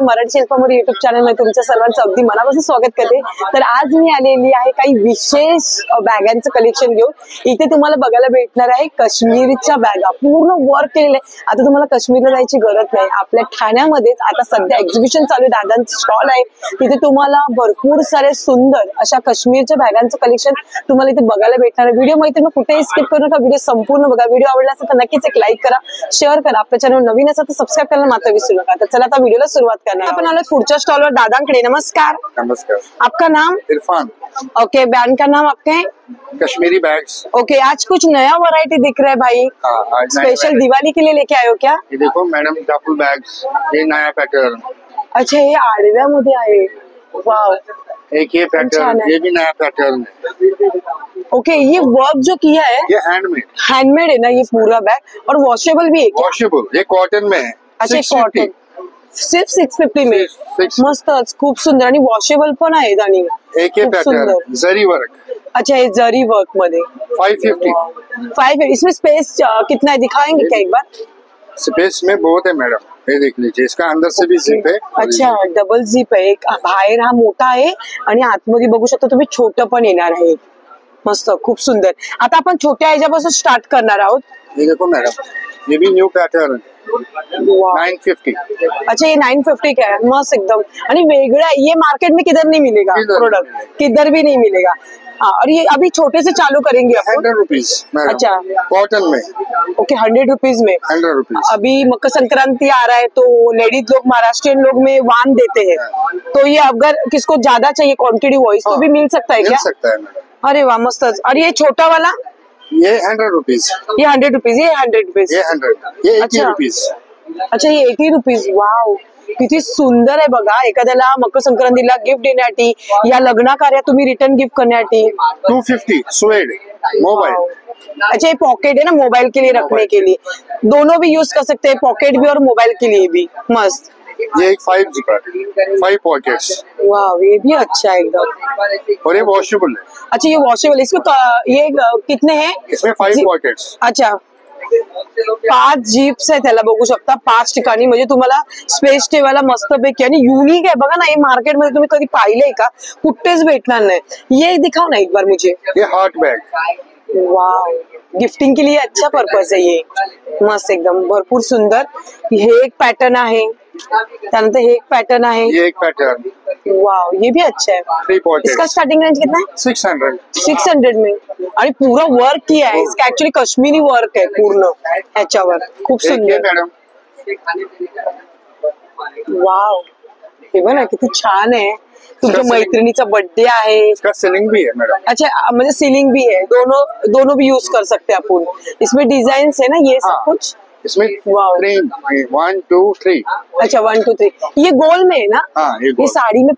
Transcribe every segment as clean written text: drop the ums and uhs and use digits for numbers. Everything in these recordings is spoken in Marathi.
मराठी शिल्पामोरी युट्यूब चॅनल मध्ये तुमच्या सर्वांचं अगदी मनापासून स्वागत करते। तर आज मी आलेली आहे काही विशेष बॅगांचं कलेक्शन घेऊन। इथे तुम्हाला बघायला भेटणार आहे काश्मीरच्या बॅगा, पूर्ण वर्क केलेले। आता तुम्हाला काश्मीरला जायची गरज नाही, आपल्या ठाण्यामध्येच आता सध्या एक्झिबिशन चालू आहे, दादांचं स्टॉल आहे, तिथे तुम्हाला भरपूर सारे सुंदर अशा काश्मीरच्या बॅगांचं कलेक्शन तुम्हाला इथे बघायला भेटणार आहे। व्हिडिओ माहिती कुठेही स्किप करू नका, व्हिडिओ संपूर्ण बघा। व्हिडिओ आवडला असेल तर नक्कीच एक लाईक करा, शेअर करा, आपल्या चॅनल नवीन असेल तर सबस्क्राईब करायला मात्र विसरू नका। तर चला आता व्हिडिओला सुरुवात करणार आपण आलो फूडच्या स्टॉलवर दादांकडे। नमस्कार। नमस्कार। आपका नाम? इरफान। ओके, ब्रांड का नाम आपके? कश्मीरी बैग्स। ओके, आज कुछ नया वैरायटी दिख रहा है भाई। आज स्पेशल दिवाली के लिए लेके आए हो क्या? ये देखो मैडम, डफल बैग्स, ये नया पैटर्न। अच्छा, ये आडव्यामध्ये आहे। वाव, एक ये पैटर्न, ये भी नया पैटर्न है। ओके, ये वर्क जो किया है ये हैंडमेड है ना ये पूरा बैग, और वॉशेबल भी है क्या? वॉशेबल, ये कॉटन में है। अच्छा, कॉटन सिर्फ 650 में। मस्तच, खूप सुंदर, आणि वॉशेबल पण आहे। आणि एक ये पैटर्न जरी वर्क। अच्छा, ये जरी वर्क मध्ये 550। इसमें स्पेस कितना है, दिखाएंगे क्या एक बार? स्पेस में बहुत है मैडम, ये देख लीजिए, इसका अंदर से भी जिप है। अच्छा, डबल जिप है, एक बाहेर हा मोठा आहे आणि आतमध्ये बघू शकता तुम्ही छोटं पण येणार आहे। मस्त, खूप सुंदर। आता आपण छोट्या ह्याच्यापासून स्टार्ट करणार आहोत। ये देखो मैडम, ये भी न्यू पैटर्न 950। अच्छा, ये 950 का है, मस्त एकदम, आणि वेगळा। ये मार्केट में किधर नहीं मिलेगा प्रोडक्ट, किधर भी नहीं मिलेगा। हाँ, और ये अभी छोटे से चालू करेंगे 100 रुपीज। अच्छा, कॉटन में। ओके, 100 रुपीज में। 100 रुपीज। अभी मकर संक्रांति आ रहा है तो लेडीज लोग, महाराष्ट्रियन लोग में वान देते हैं, तो ये अगर किसको ज्यादा चाहिए क्वांटिटी वाइज तो भी मिल सकता है क्या? मिल सकता है मैडम। अरे वाह, मस्त। और ये छोटा वाला? ये 100 रुपीज। ये 100 रुपीज, ये 100 रुपीज, ये 100, ये 80 रुपीज। अच्छा, ये 80 रुपीज। वाव, किती सुंदर आहे बघा। एखाद्याला मकर संक्रांतीला गिफ्ट देण्यासाठी या लग्न कार्यात तुम्ही रिटर्न गिफ्ट करण्यासाठी। 250 स्वेड मोबाइल। अच्छा, ये पॉकेट है ना मोबाइल के लिए रखने के लिए, दोनों भी यूज कर सकते हैं, पॉकेट भी और मोबाइल के लिए भी। मस्त। ये एक 5 जिपर, 5 पॉकेट्स। वाह, ये भी अच्छा है एकदम, और ये वॉशेबल है। अच्छा, ये वॉशेबल, इसमें ये कितने हैं? इसमें 5 पॉकेट्स। अच्छा, 5 जीप्स आहे, त्याला बघू शकता 5 ठिकाणी, म्हणजे तुम्हाला स्पेस ठेवायला मस्तपैकी, आणि युनिक आहे बघा ना। हे मार्केट मध्ये तुम्ही कधी पाहिलंय का? कुठेच भेटणार नाही। ये दिखाओ ना एक बार मुझे। ये हॉट बैग। वाव, गिफ्टिंग के लिए अच्छा पर्पज है ये। मस्त एकदम, भरपूर सुंदर। हे एक पॅटर्न आहे, त्यानंतर हे एक पॅटर्न आहे। ये एक पैटर्न। वाव, ये भी अच्छा है। 3 पॉकेट्स। इसका स्टार्टिंग रेंज कितना है? 600 में, आणि पूरा वर्क किया है इसका, एक्चुअली कश्मीरी वर्क है पूर्ण ह्याच्यावर, खूप सुंदर मैडम। वाव, हे बघा किती छान आहे। तुमच्या मैत्रिणीचा बर्थडे आहे। इसका सीलिंग भी है मैडम। अच्छा, म्हणजे सीलिंग भी है, दोनों भी यूज कर सकते हैं अपन। इसमें डिजाइन है ना, ये सब कुछ इसमें 1 2 3। अच्छा, 1 2 3, ये गोल में है ना? हाँ, ये साड़ी में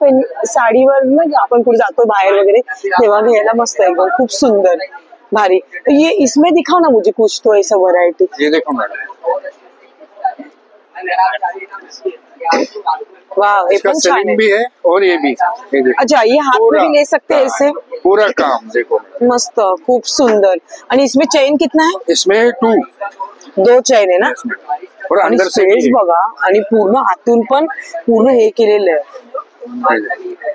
साडीवर ना आपण कुठे जातो बाहेर वगैरे तेव्हा घ्यायला मस्त आहे एकदम, खूप सुंदर, भारी। तो ये इसमें दिखाओ ना मुझे कुछ तो ऐसा वैरायटी। ये देखो मैडम, वाह, ये इसका सीलिंग भी है और ये भी। ये देखो। अच्छा, ये हाथ में भी ले सकते हैं इससे, पूरा काम देखो। मस्त, खूप सुंदर। आणि इसमें चेन कितना है? इसमें 2 चेन है ना, और आणि अंदर से स्पेस बघा, आणि पूर्ण हातून पण पूर्ण हे केलेलं आहे,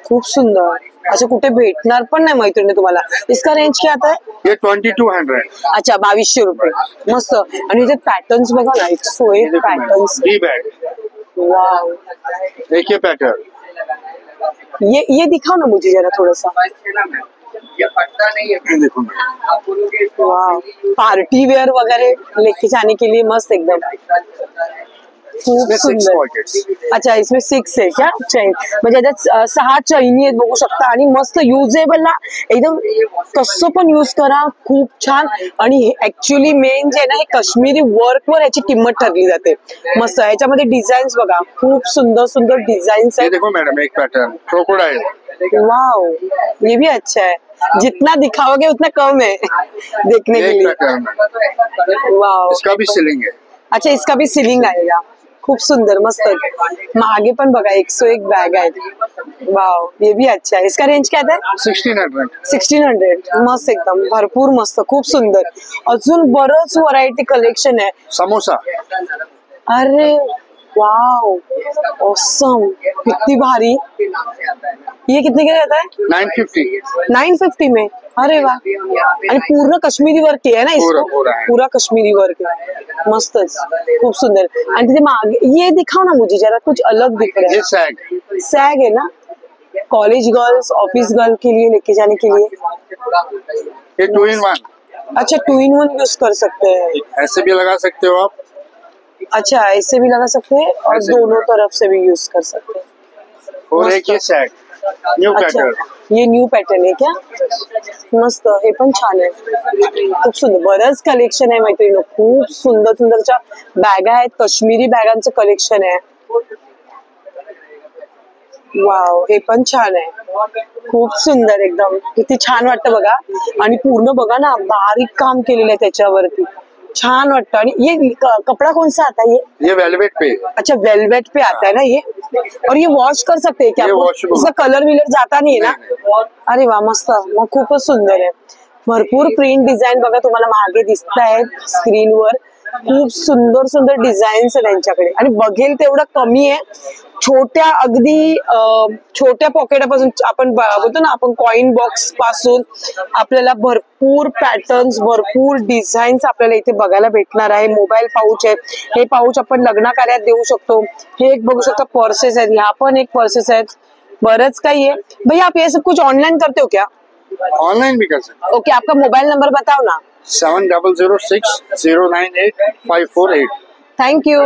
खूप सुंदर। असं कुठे भेटणार पण नाही मैत्रिणी तुम्हाला। इसका रेंज क्या आता है? ये 2200। अच्छा, 2200 रुपये। मस्त, आणि इथे पॅटर्न्स बघा ना, 101 पॅटर्न्स। D bag. वाव, एक ये पैटर्न। ये दिखाओ ना मुझे जरा थोड़ा सा। ये पट्टा नहीं है, देखो। वाव, पार्टी वेयर वगैरे लेके जाने के लिए मस्त एकदम, खूप सुंदर। अच्छा, इसमें 6 है क्या चैन, म्हणजे त्यात 6 चैनी आहेत बघू शकता, आणि मस्त युजेबल ना एकदम, कसं पण यूज करा, खूप छान। आणि ऍक्च्युली मेन जे ना, हे काश्मीरी वर्क वर याची किंमत ठरली जाते। मस्त, ह्याच्यामध्ये डिझाईन्स बघा, खूप सुंदर सुंदर डिझाईन्स ये आहेत। देखो मैडम, एक पैटर्न क्रोकोडाइल। वाओ, ये भी अच्छा है, जितना दिखाओगे उतना कम है देखने के लिए। वाओ, इसका भी सीलिंग है। अच्छा, इसका भी सीलिंग आएगा, खूप सुंदर, मस्त। मागे पण बघा 101 बॅग आहेत। वाव, ये भी अच्छा है। इसका रेंज क्या है? 1600। मस्त एकदम, भरपूर मस्त, खूप सुंदर। अजून बरंच व्हरायटी कलेक्शन आहे। समोसा। अरे वाओ ऑसम, कितनी भारी। ये कितने का रहता है? 950. 950 में। अरे वाह, आणि पूर्ण काश्मीरी वर्क आहे ना इसको? पूरा कश्मीरी वर्क है, मस्तच, खूप सुंदर। आणि तिथे मागे ये दिखाओ ना मुझे जरा, कुछ अलग दिख रहा ये है। सैग. सैग है ना, कॉलेज गर्ल्स, ऑफिस गर्ल के लिए लेके जाने के लिए। ये 2 in 1. अच्छा, 2 in 1 यूज कर सकते हैं। ऐसे भी लगा सकते हो आप. अच्छा, ऐसे भी लगा सकते हैं और ऐसे भी। दोनों तरफ से भी यूज कर सकते हैं। और एक ये सैग, न्यू अच्छा, पैटर्न. ये न्यू पॅटर्न आहे क्या? मस्त, हे पण छान आहे, खूप सुंदर। बरंच कलेक्शन आहे मैत्रिणी, खूप सुंदर सुंदरच्या बॅगा आहेत, काश्मीरी बॅगांचं कलेक्शन आहे। वाव, हे पण छान आहे, खूप सुंदर एकदम, किती छान वाटतं बघा। आणि पूर्ण बघा ना, बारीक काम केलेलं आहे त्याच्यावरती, छान वाटतं। आणि ये कपड़ा कौन सा आता है ये वेलवेट पे. अच्छा, वेलवेट पे आता है ना ये। और ये वॉश कर सकते हैं क्या? ये washable. इसका कलर विलर जाता नाही है ना? अरे वा, मस्त, मग खूपच सुंदर आहे। भरपूर प्रिंट डिझाईन बघा तुम्हाला मागे दिसत आहेत स्क्रीनवर, खूप सुंदर सुंदर डिझाईन्स आहे त्यांच्याकडे, आणि बघेल तेवढं कमी आहे। छोट्या अगदी छोट्या पॉकेटापासून आपण बोलतो ना, आपण कॉइन बॉक्स पासून आपल्याला भरपूर पॅटर्न्स, भरपूर डिझाईन्स आपल्याला इथे बघायला भेटणार आहे। मोबाईल पाऊच आहे, हे पाऊच आपण लग्न कार्यात देऊ शकतो। हे एक बघू शकता, पर्सेस आहेत, ह्या पण एक पर्सेस आहेत, बरंच काही आहे। भैया आप ये सब कुछ ऑनलाइन करते हो क्या? ऑनलाइन भी कर सकते. ओके, आपका मोबाइल नंबर बताओ ना। 7006 098 548. Thank you.